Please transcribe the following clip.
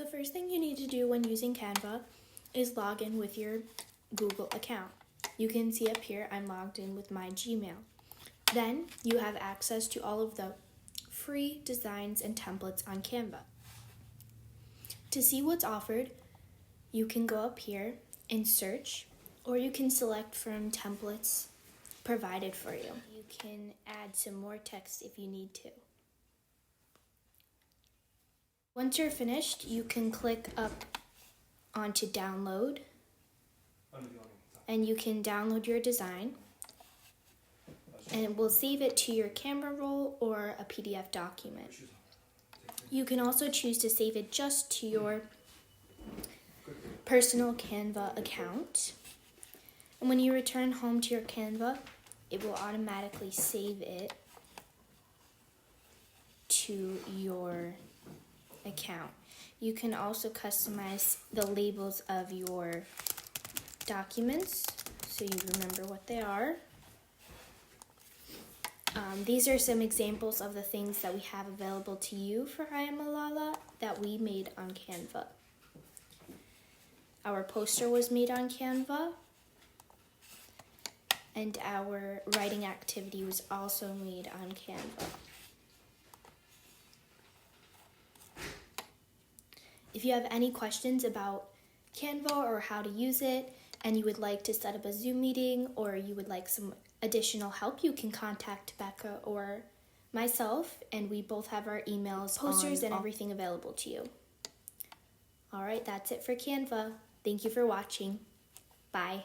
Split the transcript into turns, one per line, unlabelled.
The first thing you need to do when using Canva is log in with your Google account. You can see up here I'm logged in with my Gmail. Then you have access to all of the free designs and templates on Canva. To see what's offered, you can go up here and search, or you can select from templates provided for you. You can add some more text if you need to. Once you're finished, you can click up onto download, and you can download your design, and it will save it to your camera roll or a PDF document. You can also choose to save it just to your personal Canva account. And when you return home to your Canva, it will automatically save it to your account. You can also customize the labels of your documents so you remember what they are. These are some examples of the things that we have available to you for I Am Malala that we made on Canva. Our poster was made on Canva, and our writing activity was also made on Canva. If you have any questions about Canva or how to use it, and you would like to set up a Zoom meeting, or you would like some additional help, you can contact Becca or myself, and we both have our emails, posters, and everything available to you. All right, that's it for Canva. Thank you for watching. Bye.